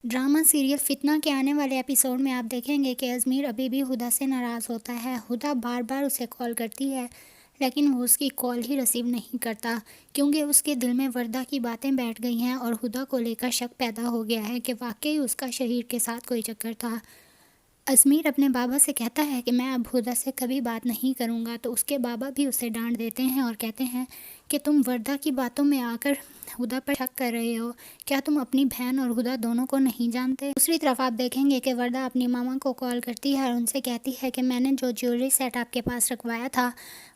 Drama serial फितना के आने वाले एपिसोड में आप देखेंगे कि अजमीर अभी भी हुदा से नाराज़ होता है। हुदा बार बार उसे कॉल करती है लेकिन वो उसकी कॉल ही रिसीव नहीं करता, क्योंकि उसके दिल में वर्दा की बातें बैठ गई हैं और हुदा को लेकर शक पैदा हो गया है कि वाकई उसका शहीर के साथ कोई चक्कर था। अजमीर अपने बाबा से कहता है कि मैं अब हुदा से कभी बात नहीं करूँगा, तो उसके बाबा भी उसे डांट देते हैं और कहते हैं कि तुम वर्दा की बातों में आकर हुदा पर शक कर रहे हो। क्या तुम अपनी बहन और हुदा दोनों को नहीं जानते? दूसरी तरफ आप देखेंगे कि वर्दा अपनी मामा को कॉल करती है और उनसे कहती है कि मैंने जो ज्वेलरी सेट आपके पास रखवाया था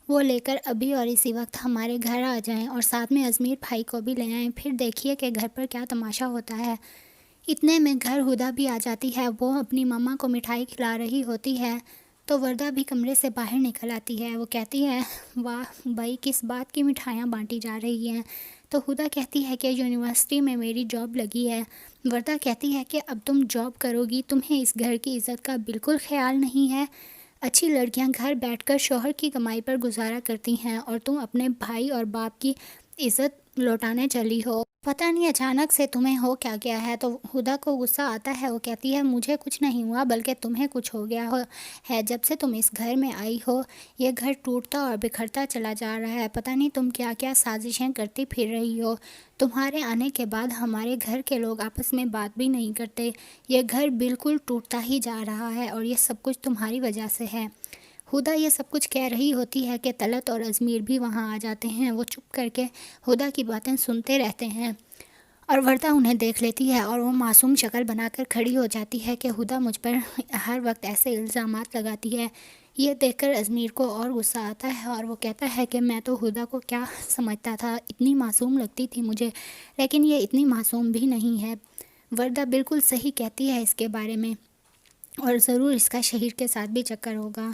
वो लेकर अभी और इसी वक्त हमारे घर आ जाएं और साथ में अजमीर भाई को भी ले आएं, फिर देखिए कि घर पर क्या तमाशा होता है। इतने में घर हुदा भी आ जाती है। वो अपनी मम्मा को मिठाई खिला रही होती है तो वर्दा भी कमरे से बाहर निकल आती है। वो कहती है, वाह भाई, किस बात की मिठाइयाँ बांटी जा रही हैं? तो हुदा कहती है कि यूनिवर्सिटी में मेरी जॉब लगी है। वर्दा कहती है कि अब तुम जॉब करोगी, तुम्हें इस घर की इज़्ज़त का बिल्कुल ख्याल नहीं है। अच्छी लड़कियां घर बैठकर शौहर की कमाई पर गुजारा करती हैं और तुम अपने भाई और बाप की इज़्ज़त लौटाने चली हो। पता नहीं अचानक से तुम्हें हो क्या गया है? तो हुदा को गुस्सा आता है। वो कहती है, मुझे कुछ नहीं हुआ बल्कि तुम्हें कुछ हो गया है। जब से तुम इस घर में आई हो ये घर टूटता और बिखरता चला जा रहा है। पता नहीं तुम क्या क्या साजिशें करती फिर रही हो। तुम्हारे आने के बाद हमारे घर के लोग आपस में बात भी नहीं करते। ये घर बिल्कुल टूटता ही जा रहा है और ये सब कुछ तुम्हारी वजह से है। हुदा ये सब कुछ कह रही होती है कि तलत और अजमीर भी वहाँ आ जाते हैं। वो चुप करके हुदा की बातें सुनते रहते हैं और वर्दा उन्हें देख लेती है और वो मासूम शक्ल बनाकर खड़ी हो जाती है कि हुदा मुझ पर हर वक्त ऐसे इल्ज़ामात लगाती है। ये देखकर अजमीर को और गुस्सा आता है और वो कहता है कि मैं तो हुदा को क्या समझता था, इतनी मासूम लगती थी मुझे, लेकिन ये इतनी मासूम भी नहीं है। वर्दा बिल्कुल सही कहती है इसके बारे में और ज़रूर इसका शहीर के साथ भी चक्कर होगा।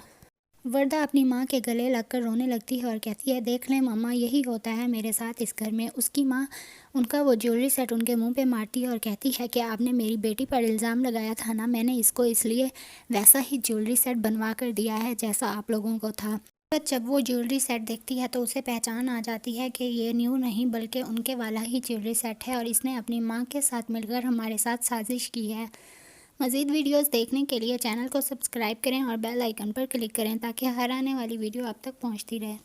वर्दा अपनी माँ के गले लगकर रोने लगती है और कहती है, देख लें मम्मा, यही होता है मेरे साथ इस घर में। उसकी माँ उनका वो ज्वेलरी सेट उनके मुंह पे मारती है और कहती है कि आपने मेरी बेटी पर इल्ज़ाम लगाया था ना, मैंने इसको इसलिए वैसा ही ज्वेलरी सेट बनवा कर दिया है जैसा आप लोगों को था। बट जब वो ज्वेलरी सेट देखती है तो उसे पहचान आ जाती है कि ये न्यू नहीं बल्कि उनके वाला ही ज्वेलरी सेट है और इसने अपनी माँ के साथ मिलकर हमारे साथ साजिश की है। मज़ीद वीडियोस देखने के लिए चैनल को सब्सक्राइब करें और बेल आइकन पर क्लिक करें ताकि हर आने वाली वीडियो आप तक पहुंचती रहे।